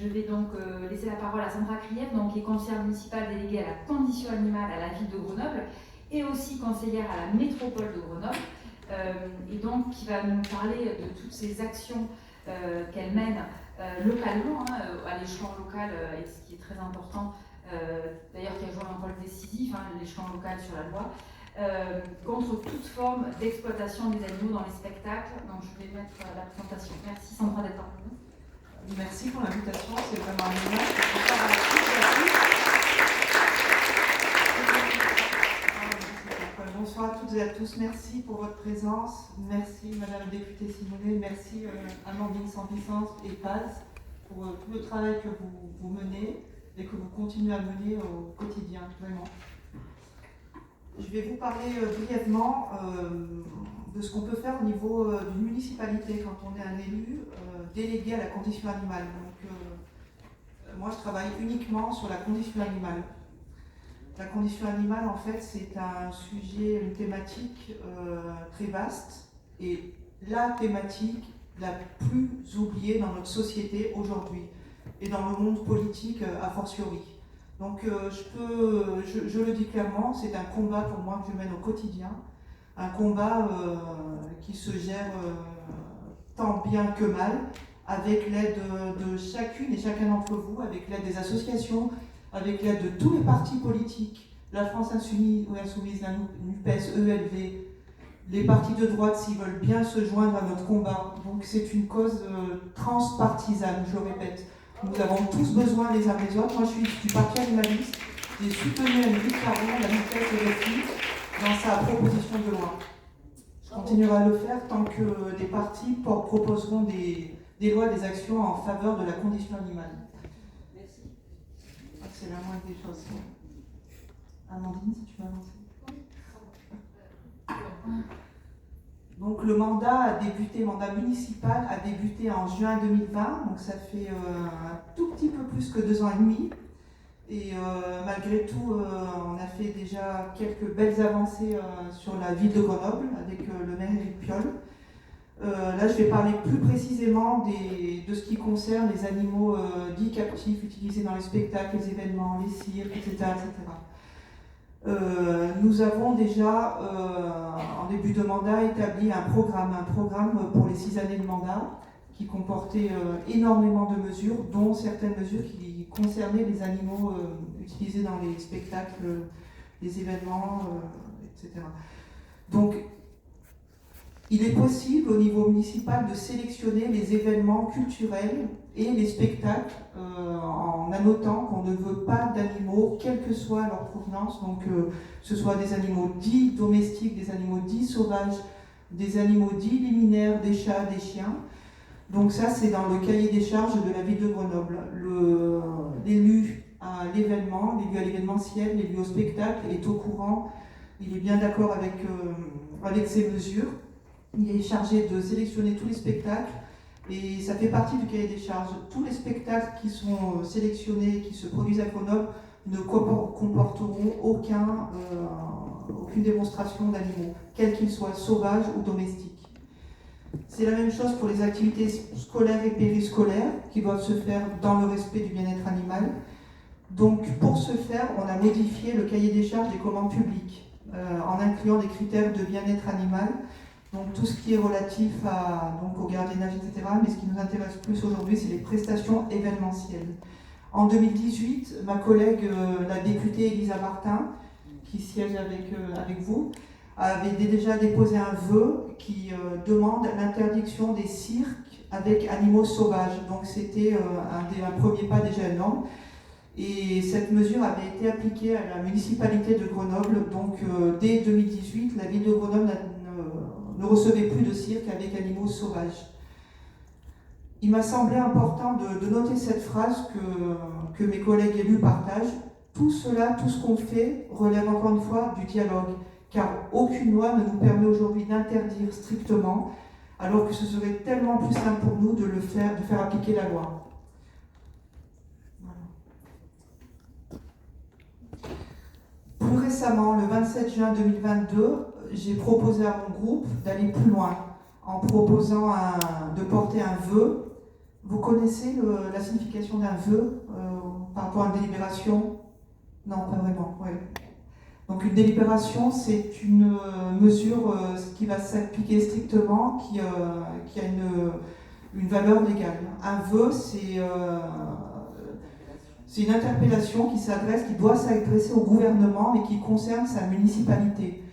Je vais donc laisser la parole à Sandra Krief, donc, qui est conseillère municipale déléguée à la condition animale à la ville de Grenoble et aussi conseillère à la métropole de Grenoble, et donc qui va nous parler de toutes ces actions qu'elle mène localement, à l'échelon local, et ce qui est très important, d'ailleurs qui a joué un rôle décisif, l'échelon local sur la loi, contre toute forme d'exploitation des animaux dans les spectacles. Donc je vais mettre la présentation. Merci Sandra d'être parmi nous. Merci pour l'invitation, c'est vraiment un honneur. Bonsoir à toutes et à tous, merci pour votre présence. Merci Madame la députée Simonet, merci Amandine Sans-Puissance et Paz pour tout le travail que vous menez et que vous continuez à mener au quotidien, vraiment. Je vais vous parler brièvement de ce qu'on peut faire au niveau d'une municipalité quand on est un élu délégué à la condition animale. Donc, moi, je travaille uniquement sur la condition animale. La condition animale, en fait, c'est un sujet, une thématique très vaste et la thématique la plus oubliée dans notre société aujourd'hui et dans le monde politique a fortiori. Donc je le dis clairement, c'est un combat pour moi que je mène au quotidien, un combat qui se gère tant bien que mal, avec l'aide de chacune et chacun d'entre vous, avec l'aide des associations, avec l'aide de tous les partis politiques, la France Insoumise, la NUPES, ELV, les partis de droite s'ils veulent bien se joindre à notre combat. Donc c'est une cause transpartisane, je le répète. Nous avons tous besoin les uns des autres. Moi, je suis du parti animaliste. J'ai soutenu Henri Caron, la NUPES RFI, dans sa proposition de loi. Je continuerai à le faire tant que des partis proposeront des lois, des actions en faveur de la condition animale. Merci. C'est la moindre des choses. Amandine, si tu veux avancer. Donc le mandat municipal a débuté en juin 2020, donc ça fait un tout petit peu plus que 2 ans et demi. Et malgré tout, on a fait déjà quelques belles avancées sur la ville de Grenoble avec le maire Éric Piolle. Là, je vais parler plus précisément de ce qui concerne les animaux dits captifs utilisés dans les spectacles, les événements, les cirques, etc. etc. Nous avons déjà, en début de mandat, établi un programme pour les 6 années de mandat qui comportait énormément de mesures, dont certaines mesures qui concernaient les animaux utilisés dans les spectacles, les événements, etc. Donc, il est possible au niveau municipal de sélectionner les événements culturels et les spectacles en annotant qu'on ne veut pas d'animaux, quelle que soit leur provenance, donc que ce soit des animaux dits domestiques, des animaux dits sauvages, des animaux dits liminaires, des chats, des chiens. Donc ça, c'est dans le cahier des charges de la ville de Grenoble. L'élu à l'événement, l'élu à l'événementiel, l'élu au spectacle est au courant, il est bien d'accord avec ces mesures. Il est chargé de sélectionner tous les spectacles et ça fait partie du cahier des charges. Tous les spectacles qui sont sélectionnés, qui se produisent à Grenoble, ne comporteront aucune démonstration d'animaux, quels qu'ils soient sauvages ou domestiques. C'est la même chose pour les activités scolaires et périscolaires qui doivent se faire dans le respect du bien-être animal. Donc pour ce faire, on a modifié le cahier des charges des commandes publiques en incluant des critères de bien-être animal. Donc tout ce qui est relatif au gardiennage, etc. Mais ce qui nous intéresse plus aujourd'hui, c'est les prestations événementielles. En 2018, ma collègue, la députée Elisa Martin, qui siège avec vous, avait déjà déposé un vœu qui demande l'interdiction des cirques avec animaux sauvages. Donc c'était un premier pas déjà énorme. Et cette mesure avait été appliquée à la municipalité de Grenoble. Donc dès 2018, la ville de Grenoble ne recevait plus de cirque avec animaux sauvages. Il m'a semblé important de noter cette phrase que mes collègues élus partagent. Tout cela, tout ce qu'on fait, relève encore une fois du dialogue, car aucune loi ne nous permet aujourd'hui d'interdire strictement, alors que ce serait tellement plus simple pour nous de faire appliquer la loi. Plus récemment, le 27 juin 2022, j'ai proposé à mon groupe d'aller plus loin en proposant de porter un vœu Vous connaissez la signification d'un vœu par rapport à une délibération? Non, pas vraiment. Ouais. Donc une délibération, c'est une mesure qui va s'appliquer strictement, qui a une valeur légale. Un vœu, c'est une interpellation qui doit s'adresser au gouvernement, mais qui concerne sa municipalité.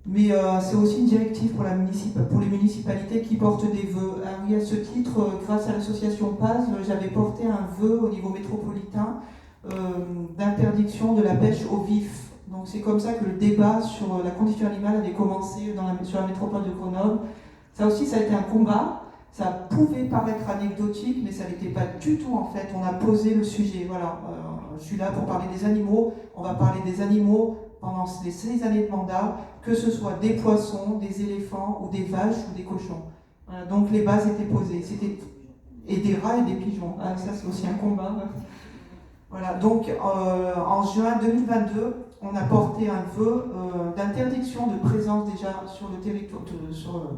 Mais c'est aussi une directive pour les municipalités qui portent des vœux. Oui, à ce titre, grâce à l'association PAS, j'avais porté un vœu au niveau métropolitain d'interdiction de la pêche au vif. Donc c'est comme ça que le débat sur la condition animale avait commencé sur la métropole de Grenoble. Ça aussi, ça a été un combat. Ça pouvait paraître anecdotique, mais ça n'était pas du tout en fait. On a posé le sujet. Voilà, je suis là pour parler des animaux. On va parler des animaux pendant les 6 années de mandat, que ce soit des poissons, des éléphants, ou des vaches, ou des cochons. Voilà, donc les bases étaient posées. Et des rats et des pigeons. Ah, ça, c'est aussi un combat. Voilà, donc en juin 2022, on a porté un vœu d'interdiction de présence déjà sur le territoire, sur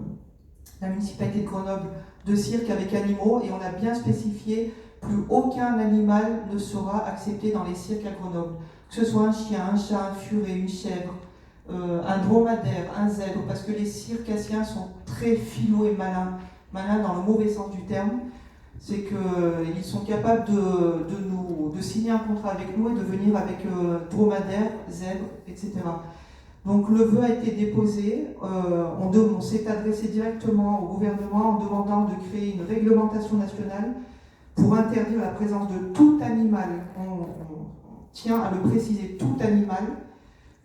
la municipalité de Grenoble, de cirque avec animaux, et on a bien spécifié plus aucun animal ne sera accepté dans les cirques à Grenoble. Que ce soit un chien, un chat, un furet, une chèvre, un dromadaire, un zèbre, parce que les circassiens sont très philo et malins dans le mauvais sens du terme. C'est qu'ils sont capables de signer un contrat avec nous et de venir avec dromadaire, zèbre, etc. Donc le vœu a été déposé, on s'est adressé directement au gouvernement en demandant de créer une réglementation nationale pour interdire la présence de tout animal. On tient à le préciser, tout animal,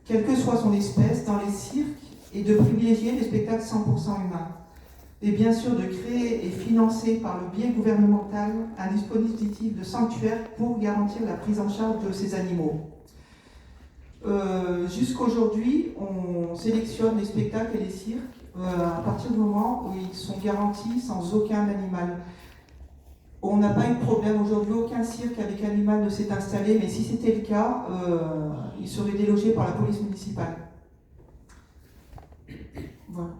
quelle que soit son espèce, dans les cirques, et de privilégier les spectacles 100% humains. Et bien sûr de créer et financer par le biais gouvernemental un dispositif de sanctuaire pour garantir la prise en charge de ces animaux. Jusqu'aujourd'hui, on sélectionne les spectacles et les cirques à partir du moment où ils sont garantis sans aucun animal. On n'a pas eu de problème aujourd'hui, aucun cirque avec animal ne s'est installé, mais si c'était le cas, il serait délogé par la police municipale. Voilà.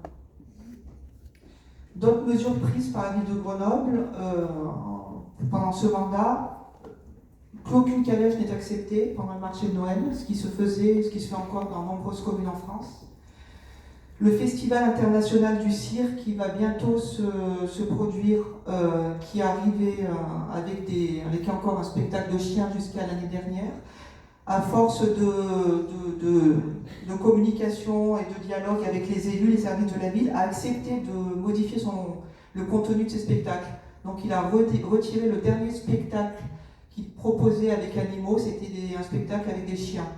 D'autres mesures prises par la ville de Grenoble pendant ce mandat, qu'aucune calèche n'est acceptée pendant le marché de Noël, ce qui se faisait, ce qui se fait encore dans de nombreuses communes en France. Le Festival international du cirque qui va bientôt se produire, qui est arrivé avec encore un spectacle de chiens jusqu'à l'année dernière, à force de communication et de dialogue avec les élus, les services de la ville, a accepté de modifier le contenu de ses spectacles. Donc il a retiré le dernier spectacle qu'il proposait avec animaux, c'était un spectacle avec des chiens.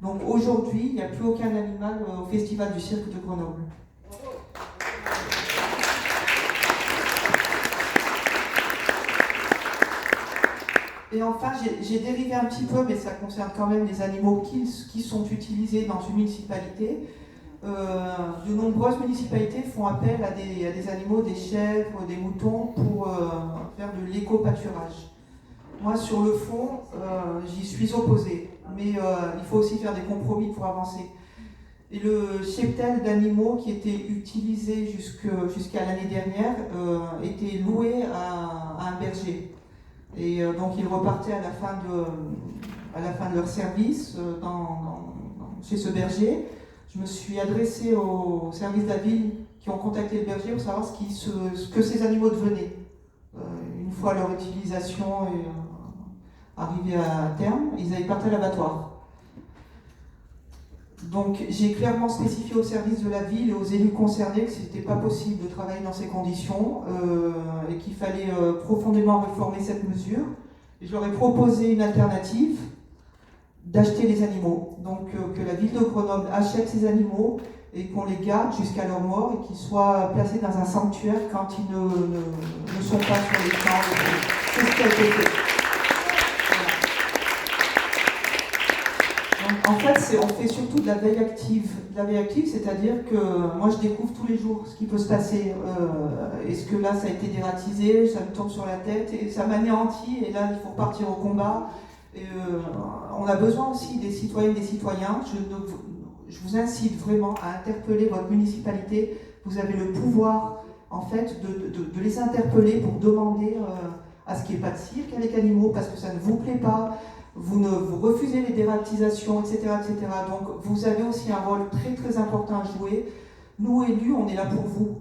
Donc aujourd'hui, il n'y a plus aucun animal au Festival du cirque de Grenoble. Et enfin, j'ai dérivé un petit peu, mais ça concerne quand même les animaux qui sont utilisés dans une municipalité. De nombreuses municipalités font appel à des animaux, des chèvres, des moutons, pour faire de l'éco-pâturage. Moi, sur le fond, j'y suis opposée, mais il faut aussi faire des compromis pour avancer. Et le cheptel d'animaux qui était utilisé jusqu'à l'année dernière était loué à un berger. Et donc ils repartaient à la fin de leur service chez ce berger. Je me suis adressée au service de la ville qui ont contacté le berger pour savoir ce que ces animaux devenaient. Une fois leur utilisation arrivée à terme, ils avaient parti à l'abattoir. Donc j'ai clairement spécifié au service de la ville et aux élus concernés que ce n'était pas possible de travailler dans ces conditions et qu'il fallait profondément réformer cette mesure. Et je leur ai proposé une alternative, d'acheter les animaux. Donc que la ville de Grenoble achète ces animaux et qu'on les garde jusqu'à leur mort et qu'ils soient placés dans un sanctuaire quand ils ne sont pas sur les champs. C'est ce qui a été fait. En fait, on fait surtout de la veille active. De la veille active, c'est-à-dire que moi, je découvre tous les jours ce qui peut se passer. Est-ce que là, ça a été dératisé, ça me tombe sur la tête, et ça m'anéantit, et là, il faut repartir au combat. On a besoin aussi des citoyennes et des citoyens. Je vous incite vraiment à interpeller votre municipalité. Vous avez le pouvoir, en fait, de les interpeller pour demander à ce qu'il n'y ait pas de cirque avec animaux, parce que ça ne vous plaît pas, vous refusez les dératisations, etc., etc. Donc vous avez aussi un rôle très très important à jouer. Nous, élus, on est là pour vous.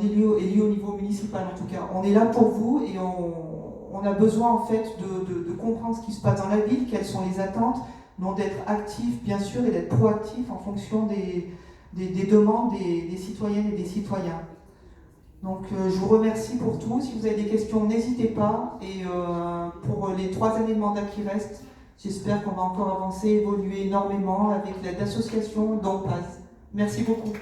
Élus au niveau municipal en tout cas. On est là pour vous et on a besoin en fait de comprendre ce qui se passe dans la ville, quelles sont les attentes, donc d'être actif bien sûr et d'être proactif en fonction des demandes des citoyennes et des citoyens. Donc je vous remercie pour tout. Si vous avez des questions, n'hésitez pas. Et pour les 3 années de mandat qui restent, j'espère qu'on va encore avancer, évoluer énormément avec l'aide d'associations dont PAS. Merci beaucoup.